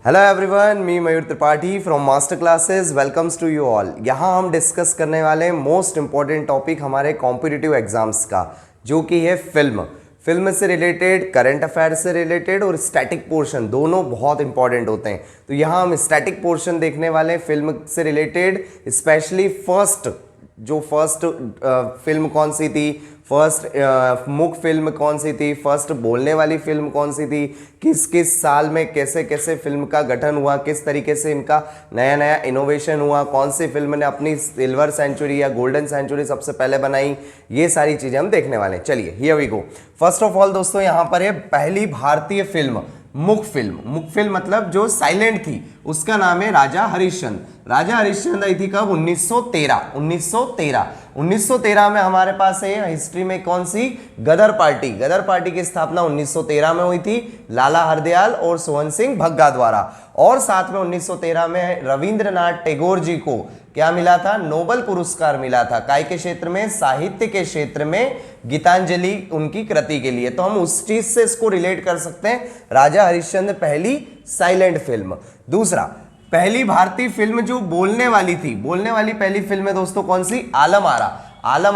Hello everyone, me Mayur Tripathi from Master Classes welcomes to you all. यहाँ हम discuss करने वाले हैं मोस्ट इंपॉर्टेंट टॉपिक हमारे कॉम्पिटिटिव एग्जाम्स का, जो कि है फिल्म से रिलेटेड, करंट अफेयर से रिलेटेड और स्टैटिक पोर्शन, दोनों बहुत इंपॉर्टेंट होते हैं। तो यहाँ हम स्टैटिक पोर्शन देखने वाले हैं फिल्म से रिलेटेड, स्पेशली फर्स्ट फिल्म कौन सी थी, फर्स्ट मुख फिल्म कौन सी थी, फर्स्ट बोलने वाली फिल्म कौन सी थी, किस किस साल में कैसे कैसे फिल्म का गठन हुआ, किस तरीके से इनका नया नया इनोवेशन हुआ, कौन सी फिल्म ने अपनी सिल्वर सेंचुरी या गोल्डन सेंचुरी सबसे पहले बनाई, ये सारी चीजें हम देखने वाले हैं। चलिए here we go. First of all दोस्तों, यहाँ पर है पहली भारतीय फिल्म मुख फिल्म मतलब जो साइलेंट थी, उसका नाम है राजा हरिश्चंद्र। राजा हरिश्चंद्र आई थी कब? 1913 में हमारे पास है हिस्ट्री में कौन सी? गदर पार्टी की स्थापना 1913 में हुई थी, लाला हरदयाल और सोहन सिंह भग्गा द्वारा। और साथ में 1913 में रविंद्रनाथ टैगोर जी को क्या मिला था? नोबेल पुरस्कार मिला था। काय के क्षेत्र में? साहित्य के क्षेत्र में, गीतांजलि उनकी कृति के लिए। तो हम उस चीज से इसको रिलेट कर सकते हैं। राजा हरिश्चंद्र पहली साइलेंट फिल्म। दूसरा, पहली भारतीय फिल्म जो बोलने वाली थी, बोलने वाली पहली फिल्म है दोस्तों कौन सी? आलम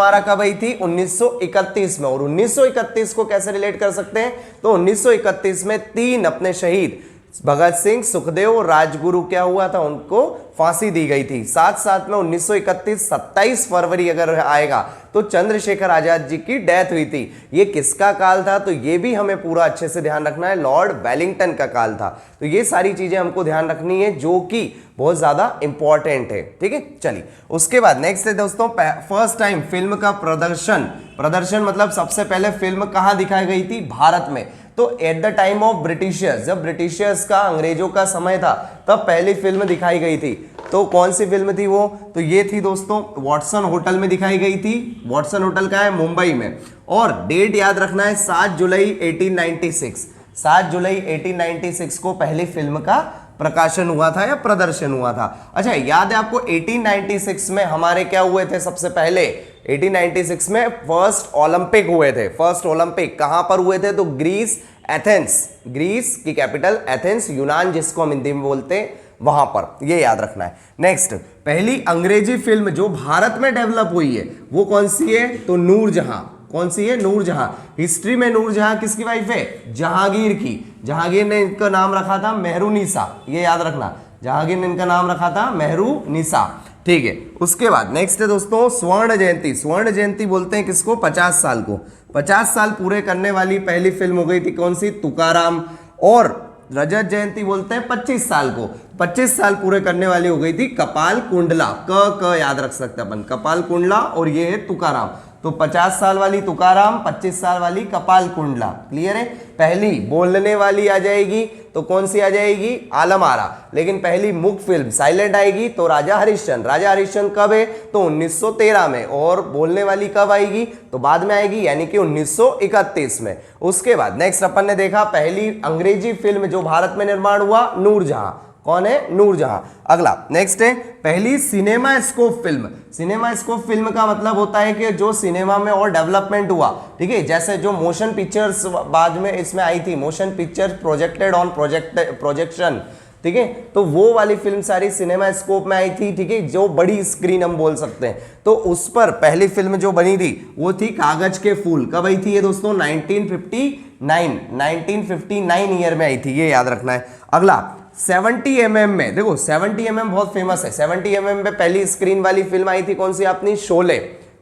आरा कब आई थी? 1931 में। और 1931 को कैसे रिलेट कर सकते हैं? तो 1931 में 3 अपने शहीद भगत सिंह, सुखदेव और राजगुरु क्या हुआ था? उनको फांसी दी गई थी। साथ साथ में 1931 27 फरवरी अगर आएगा तो चंद्रशेखर आजाद जी की डेथ हुई थी। ये किसका काल था? तो ये भी हमें पूरा अच्छे से ध्यान रखना है, लॉर्ड वेलिंगटन का काल था। तो ये सारी चीजें हमको ध्यान रखनी है, जो कि बहुत ज्यादा इंपॉर्टेंट है। ठीक है, चलिए उसके बाद नेक्स्ट है दोस्तों, फर्स्ट टाइम फिल्म का प्रदर्शन मतलब सबसे पहले फिल्म कहां दिखाई गई थी? भारत में। तो at the time of Britishers, जब ब्रिटिशर्स का, अंग्रेजों का समय था, तब पहली फिल्म दिखाई गई थी। तो कौन सी फिल्म थी वो? तो ये थी दोस्तों वॉटसन होटल में दिखाई गई थी। वॉटसन होटल का है मुंबई में। और डेट याद रखना है 7 जुलाई 1896। 7 जुलाई 1896 को पहली फिल्म का प्रकाशन हुआ था या प्रदर्शन हुआ था। अच्छा, याद है आपको 1896 में हमारे क्या हुए थे? सबसे पहले 1896 में फर्स्ट ओलंपिक हुए थे। फर्स्ट ओलंपिक कहां पर हुए थे? तो ग्रीस, एथेंस, ग्रीस की कैपिटल एथेंस, यूनान जिसको हम हिंदी में बोलते हैं, वहां पर। ये याद रखना है। नेक्स्ट, पहली अंग्रेजी फिल्म जो भारत में डेवलप हुई है वो कौन सी है? तो नूरजहां। कौन सी है? नूरजहां। हिस्ट्री में नूरजहां किसकी वाइफ है? जहांगीर की। जहांगीर ने इनका नाम रखा था मेहरुनिसा, ये याद रखना। जहांगीर ने इनका नाम रखा था मेहरुनिसा। ठीक है, उसके बाद नेक्स्ट है दोस्तों स्वर्ण जयंती। स्वर्ण जयंती बोलते हैं किसको? 50 साल को। 50 साल पूरे करने वाली पहली फिल्म हो गई थी कौन सी? तुकाराम। और रजत जयंती बोलते हैं 25 साल को। 25 साल पूरे करने वाली हो गई थी कपाल कुंडला। क याद रख सकते अपन, कपाल कुंडला। और ये है तुकाराम। तो 50 साल वाली तुकाराम, 25 साल वाली कपाल कुंडला। क्लियर है? पहली बोलने वाली आ जाएगी तो कौन सी आ जाएगी? आलम आरा। लेकिन पहली मुख फिल्म साइलेंट आएगी तो राजा हरिश्चंद्र। राजा हरिश्चंद्र कब है? तो 1913 में। और बोलने वाली कब आएगी? तो बाद में आएगी, यानी कि 1931 में। उसके बाद नेक्स्ट अपन ने देखा पहली अंग्रेजी फिल्म जो भारत में निर्माण हुआ, नूरजहां। कौन है? नूरजहां। अगला नेक्स्ट है पहली cinema scope film. Cinema scope film का मतलब होता है कि जो सिनेमा में और डेवलपमेंट हुआ। ठीक है, जैसे जो मोशन पिक्चर्स बाद में इसमें आई थी, motion picture projected on projection. ठीक है, तो वो वाली फिल्म सारी सिनेमा स्कोप में आई थी। ठीक है, जो बड़ी स्क्रीन हम बोल सकते हैं। तो उस पर पहली फिल्म जो बनी थी वो थी कागज के फूल। कब आई थी ये दोस्तों? 1959 ईयर में आई थी, ये याद रखना है। अगला 70 mm में, देखो 70 mm बहुत फेमस है। 70 mm में पहली स्क्रीन वाली फिल्म आई थी कौन सी? अपनी शोले।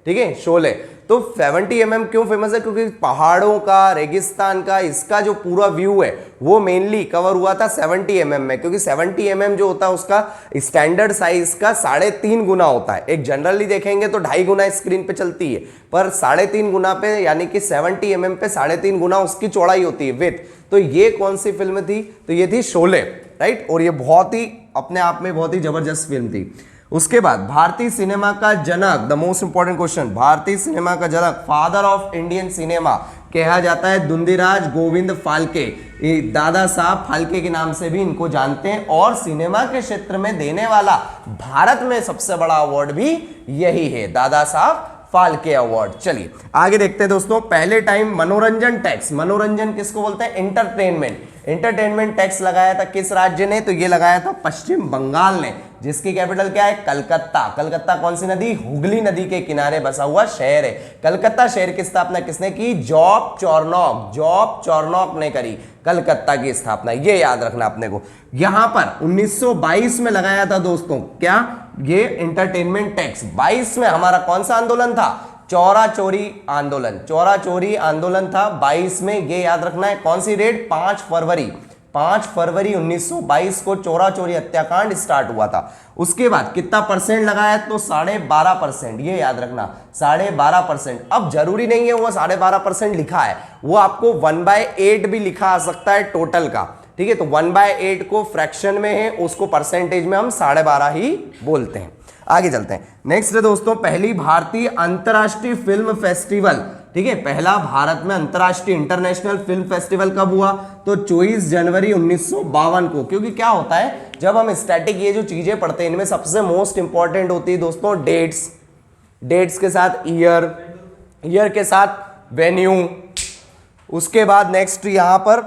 ठीक है, शोले। तो 70 mm क्यों फेमस है? क्योंकि पहाड़ों का, रेगिस्तान का, इसका जो पूरा व्यू है वो मेनली कवर हुआ था 70 mm में। क्योंकि 70 mm जो होता है उसका स्टैंडर्ड साइज का 3.5 गुना होता है। एक जनरली देखेंगे तो 2.5 गुना स्क्रीन पे चलती है, पर 3.5 गुना पे, यानी कि 70 mm पे 3.5 गुना उसकी चौड़ाई होती है, विथ। तो ये कौन सी फिल्म थी? तो ये थी शोले, राइट। और ये बहुत ही अपने आप में बहुत ही जबरदस्त फिल्म थी। उसके बाद भारतीय सिनेमा का जनक, द मोस्ट इंपॉर्टेंट क्वेश्चन, भारतीय सिनेमा का जनक, फादर ऑफ इंडियन सिनेमा कहा जाता है धुंधीराज गोविंद फाल्के। दादा साहब फाल्के के नाम से भी इनको जानते हैं। और सिनेमा के क्षेत्र में देने वाला भारत में सबसे बड़ा अवार्ड भी यही है, दादा साहब फाल्के अवार्ड। चलिए आगे देखते हैं दोस्तों। पहले टाइम मनोरंजन टैक्स, मनोरंजन किसको बोलते हैं? एंटरटेनमेंट। एंटरटेनमेंट टैक्स लगाया था किस राज्य ने? तो ये लगाया था पश्चिम बंगाल ने, जिसकी कैपिटल क्या है? कलकत्ता। कलकत्ता कौन सी नदी? हुगली नदी के किनारे बसा हुआ शहर है। कलकत्ता शहर की स्थापना किसने की? जॉब चॉर्नोक। जॉब चॉर्नोक ने करी कलकत्ता की स्थापना, ये याद रखना अपने को। यहां पर 1922 में लगाया था दोस्तों, क्या? ये एंटरटेनमेंट टैक्स। 22 में हमारा कौन सा आंदोलन था? चौरा चोरी आंदोलन। चौरा चोरी आंदोलन था 22 में, ये याद रखना है। कौन सी डेट? 5 फरवरी। 5 फरवरी 1922 को चौरा चोरी हत्याकांड स्टार्ट हुआ था। उसके बाद कितना परसेंट लगाया? तो 12.5%, ये याद रखना, 12.5%। अब जरूरी नहीं है वो 12.5% लिखा है, वो आपको 1/8 भी लिखा आ सकता है टोटल का, ठीक है। तो 1/8 को फ्रैक्शन में है, उसको परसेंटेज में हम 12.5 ही बोलते हैं। आगे चलते हैं। नेक्स्ट है दोस्तों, पहली भारतीय अंतरराष्ट्रीय फिल्म फेस्टिवल, ठीक है। पहला भारत में अंतरराष्ट्रीय इंटरनेशनल फिल्म फेस्टिवल कब हुआ? तो 24 जनवरी 1952 को। क्योंकि क्या होता है, जब हम स्टैटिक ये जो चीजें पढ़ते हैं, इनमें सबसे मोस्ट इंपॉर्टेंट होती है दोस्तों डेट्स। डेट्स के साथ ईयर, ईयर के साथ वेन्यू, उसके बाद नेक्स्ट यहां पर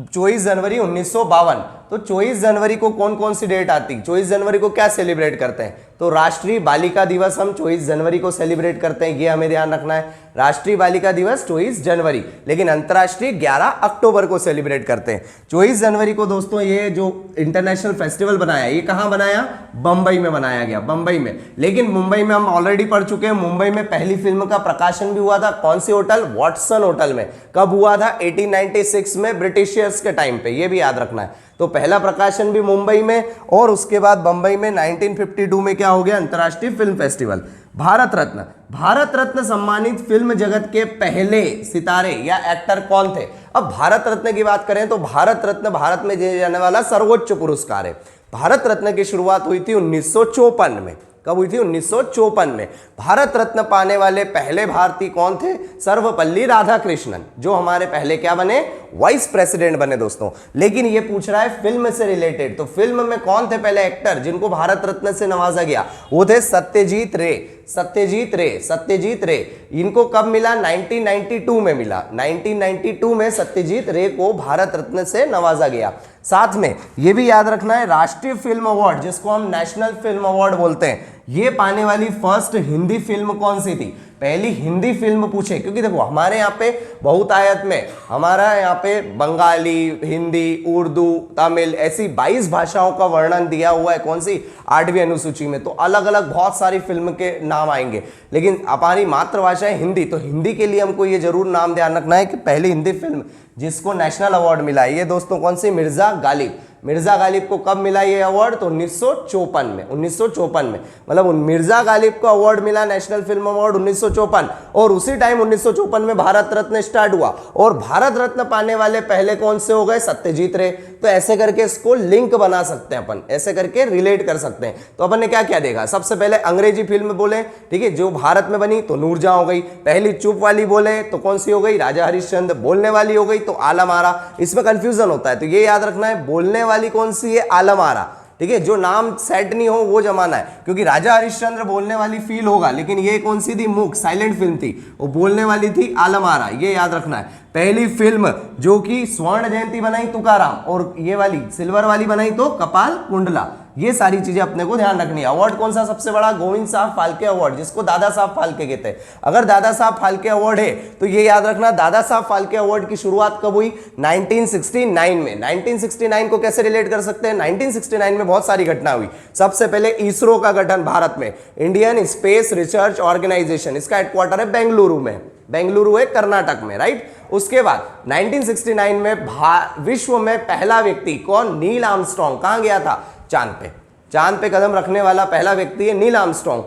24 जनवरी 1952। तो 24 जनवरी को कौन कौन सी डेट आती है? 24 जनवरी को क्या सेलिब्रेट करते हैं? तो राष्ट्रीय बालिका दिवस हम 24 जनवरी को सेलिब्रेट करते हैं, ये हमें ध्यान रखना है। राष्ट्रीय बालिका दिवस 24 जनवरी, लेकिन अंतरराष्ट्रीय 11 अक्टूबर को सेलिब्रेट करते हैं। 24 जनवरी को दोस्तों ये जो इंटरनेशनल फेस्टिवल बनाया, ये कहां बनाया? बंबई में बनाया गया, बंबई में। लेकिन मुंबई में हम ऑलरेडी पढ़ चुके हैं, मुंबई में पहली फिल्म का प्रकाशन भी हुआ था। कौन सी होटल? वॉटसन होटल में। कब हुआ था? 1896 में, ब्रिटिशियर्स के टाइम पे, ये भी याद रखना है। तो पहला प्रकाशन भी मुंबई में, और उसके बाद बंबई में 1952 में क्या हो गया? अंतरराष्ट्रीय फिल्म फेस्टिवल। भारत रत्न, भारत रत्न सम्मानित फिल्म जगत के पहले सितारे या एक्टर कौन थे? अब भारत रत्न की बात करें तो भारत रत्न भारत में दिया जाने वाला सर्वोच्च पुरस्कार है। भारत रत्न की शुरुआत हुई थी 1954 में। कब हुई थी? 1954 में। भारत रत्न पाने वाले पहले भारतीय कौन थे? सर्वपल्ली राधाकृष्णन, जो हमारे पहले क्या बने? वाइस प्रेसिडेंट बने दोस्तों। लेकिन ये पूछ रहा है फिल्म से रिलेटेड, तो फिल्म में कौन थे पहले एक्टर जिनको भारत रत्न से नवाजा गया? वो थे सत्यजीत रे। सत्यजीत रे, सत्यजीत रे। इनको कब मिला? 1992 में मिला। 1992 में सत्यजीत रे को भारत रत्न से नवाजा गया। साथ में ये भी याद रखना है, राष्ट्रीय फिल्म अवार्ड, जिसको हम नेशनल फिल्म अवार्ड बोलते हैं, ये पाने वाली फर्स्ट हिंदी फिल्म कौन सी थी? पहली हिंदी फिल्म पूछे, क्योंकि देखो हमारे यहाँ पे बहुतायत में हमारा यहाँ पे बंगाली, हिंदी, उर्दू, तमिल, ऐसी 22 भाषाओं का वर्णन दिया हुआ है। कौन सी? 8वीं अनुसूची में। तो अलग अलग बहुत सारी फिल्म के नाम आएंगे, लेकिन हमारी मातृभाषा है हिंदी, तो हिंदी के लिए हमको ये जरूर नाम ध्यान रखना है कि पहली हिंदी फिल्म जिसको नेशनल अवार्ड मिला है, ये दोस्तों कौन सी? मिर्जा गालिब। मिर्जा गालिब को कब मिला ये अवार्ड? तो 1954 में। 1954 में, मतलब मिर्जा गालिब को अवार्ड मिला नेशनल फिल्म अवार्ड 1954, और उसी टाइम 1954 में भारत रत्न स्टार्ट हुआ। और भारत रत्न पाने वाले पहले कौन से हो गए? सत्यजीत रे। तो ऐसे करके इसको लिंक बना सकते हैं अपन, ऐसे करके रिलेट कर सकते हैं। तो अपन ने क्या क्या देखा? सबसे पहले अंग्रेजी फिल्म बोले, ठीक है, जो भारत में बनी, तो नूरजहां हो गई। पहली चुप वाली बोले तो कौन सी हो गई? राजा हरिश्चंद्र। बोलने वाली हो गई तो आलम आरा। इसमें कंफ्यूजन होता है, तो ये याद रखना है, बोलने वाली कौन सी है? आलम आरा, ठीक है। जो नाम सेट नहीं हो वो जमाना है, क्योंकि राजा हरिश्चंद्र बोलने वाली फील होगा, लेकिन ये कौन सी थी? मूक, साइलेंट फिल्म थी, वो बोलने वाली थी आलम आरा, ये याद रखना है। पहली फिल्म जो कि स्वर्ण जयंती बनाई तुकाराम, और ये वाली सिल्वर वाली बनाई तो कपाल कुंडला। ये सारी चीजें अपने को ध्यान रखनी है। अवार्ड कौन सा सबसे बड़ा? गोविंद साहब फाल्के अवार्ड, जिसको दादा साहब फाल्के कहते हैं। अगर दादा साहब फाल्के अवार्ड है तो ये याद रखना, दादा साहब फाल्के अवार्ड की शुरुआत कब हुई? 1969 में। 1969 को कैसे रिलेट कर सकते हैं? 1969 में बहुत सारी घटना हुई। सबसे पहले इसरो का गठन भारत में, इंडियन स्पेस रिसर्च ऑर्गेनाइजेशन, इसका हेडक्वार्टर है बेंगलुरु में। बेंगलुरु है कर्नाटक में, राइट। उसके बाद 1969 में विश्व में पहला व्यक्ति कौन? Neil Armstrong. कहां गया था? चांद पे। चांद पे कदम रखने वाला पहला व्यक्ति है नील आर्मस्ट्रांग।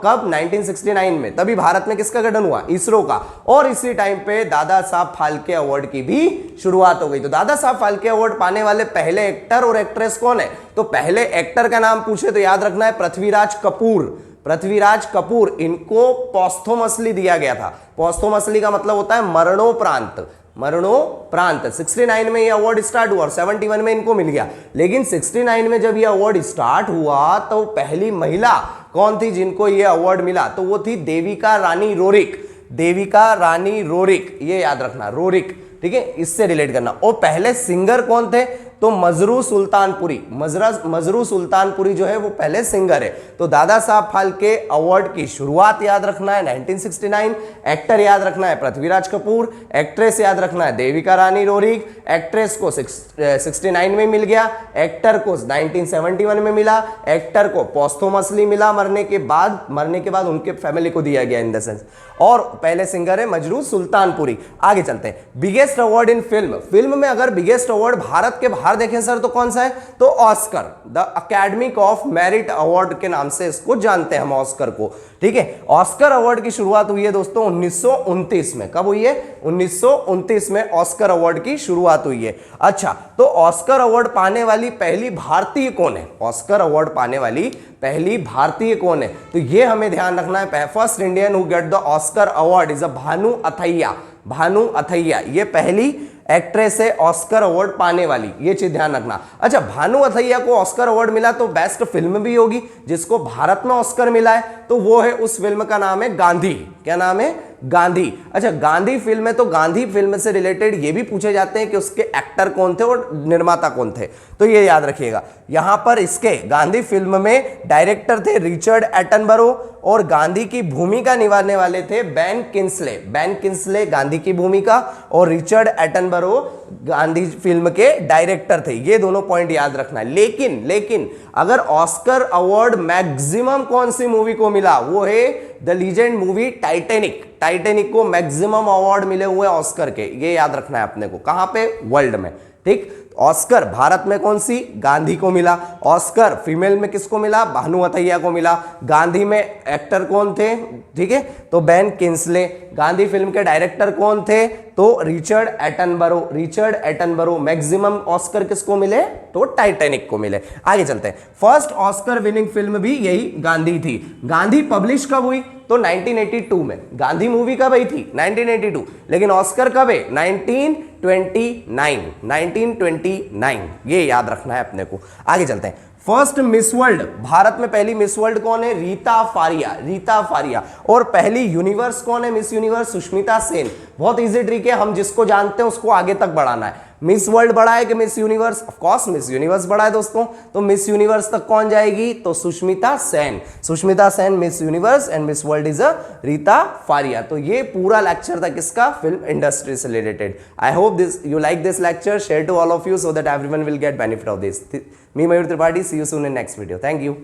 कब? 1969 में। तभी भारत में किसका गठन हुआ? इसरो का। और इसी टाइम पे दादा साहब फाल्के अवार्ड की भी शुरुआत हो गई। तो दादा साहब फाल्के अवार्ड पाने वाले पहले एक्टर और एक्ट्रेस कौन है? तो पहले एक्टर का नाम पूछे तो याद रखना है पृथ्वीराज कपूर। पृथ्वीराज कपूर, इनको पोस्थुमसली दिया गया था। पोस्थुमसली का मतलब होता है मरणोपरांत। मरणोपरांत 69 में ये अवार्ड स्टार्ट हुआ और 71 में इनको मिल गया। लेकिन 69 में जब ये अवार्ड स्टार्ट हुआ तो पहली महिला कौन थी जिनको ये अवार्ड मिला? तो वो थी देविका रानी रोरिक। देविका रानी रोरिक, ये याद रखना, रोरिक। ठीक है, इससे रिलेट करना। और पहले सिंगर कौन थे, तो मजरू सुल्तानपुरी, मजरू सुल्तानपुरी जो है वो पहले सिंगर है। तो दादा साहब फाल्के अवार्ड की शुरुआत याद रखना है 1969, एक्टर याद रखना है पृथ्वीराज कपूर, एक्ट्रेस याद रखना है देविका रानी रोरिक, एक्ट्रेस को 69 में मिल गया, एक्टर को 1971 में मिला, एक्टर को पोस्थुमसली मिला मरने के बाद उनके फैमिली को दिया गया इन द सेंस, और पहले सिंगर है मजरू सुल्तानपुरी। आगे चलते हैं, बिगेस्ट अवार्ड इन फिल्म में अगर बिगेस्ट अवार्ड भारत के बाहर देखें सर तो कौन सा है, तो Oscar, the academic of merit award के नाम से इसको जानते हैं हम ऑस्कर को, ठीक है। ऑस्कर अवार्ड की शुरुआत हुई है दोस्तों 1929 में। कब हुई है, 1929 में ऑस्कर अवार्ड की शुरुआत हुई है। अच्छा, तो ऑस्कर अवार्ड पाने वाली पहली भारतीय कौन है, ऑस्कर अवार्ड पाने वाली पहली भारतीय कौन है, तो ये हमें ध्यान रखना है। First Indian who get the Oscar award is a Bhanu Athaiya, Bhanu Athaiya ये पहली एक्ट्रेस है ऑस्कर अवार्ड पाने वाली, ये चीज ध्यान रखना। अच्छा, भानु अथैया को ऑस्कर अवार्ड मिला तो बेस्ट फिल्म भी होगी, जिसको भारत में ऑस्कर मिला है तो वो है, उस फिल्म का नाम है गांधी। क्या नाम है, गांधी। अच्छा, गांधी फिल्म है तो गांधी फिल्म से रिलेटेड ये भी पूछे जाते हैं कि उसके एक्टर कौन थे और निर्माता कौन थे, तो ये याद रखिएगा। यहां पर इसके गांधी फिल्म में डायरेक्टर थे रिचर्ड एटनबरो और गांधी की भूमिका निभाने वाले थे Ben Kingsley, Ben Kingsley Gandhi की भूमिका और रिचर्ड एटनबरो गांधी फिल्म के डायरेक्टर थे। ये दोनों पॉइंट याद रखना है। लेकिन अगर ऑस्कर अवार्ड मैक्सिमम कौन सी मूवी को मिला, वो है the legend movie Titanic. Titanic को मैक्सिमम अवार्ड मिले हुए ऑस्कर के, ये याद रखना है अपने को। कहां पे, वर्ल्ड में, ठीक। ऑस्कर भारत में कौन सी, गांधी को मिला। ऑस्कर फीमेल में किसको मिला, भानु अथैया को मिला। गांधी में एक्टर कौन थे, ठीक है, तो बेन किंग्सले। गांधी फिल्म के डायरेक्टर कौन थे, तो Richard Attenborough, Richard Attenborough. Maximum Oscar किसको मिले, तो टाइटैनिक को मिले। आगे चलते हैं, फर्स्ट ऑस्कर विनिंग फिल्म भी यही गांधी थी। गांधी पब्लिश कब हुई, तो 1982 में। गांधी मूवी कब आई थी, 1982, लेकिन ऑस्कर कब है, 1929, 1929, ये याद रखना है अपने को। आगे चलते हैं, फर्स्ट मिस वर्ल्ड, भारत में पहली मिस वर्ल्ड कौन है, रीता फारिया, रीता फारिया। और पहली यूनिवर्स कौन है, मिस यूनिवर्स सुष्मिता सेन। बहुत इजी ट्रिक है, हम जिसको जानते हैं उसको आगे तक बढ़ाना है। मिस वर्ल्ड बड़ा है कि miss universe, of course miss universe बड़ा है दोस्तों, तो मिस यूनिवर्स तक कौन जाएगी, तो Sushmita Sen. Sushmita Sen Miss Universe and Miss World is a Reita Faria. तो ये पूरा लेक्चर था किसका, फिल्म इंडस्ट्री से रिलेटेड। I hope this you like this lecture, share to all of you so that everyone will get benefit of this. Me Mayur Tripathi, see you soon in next video. Thank you.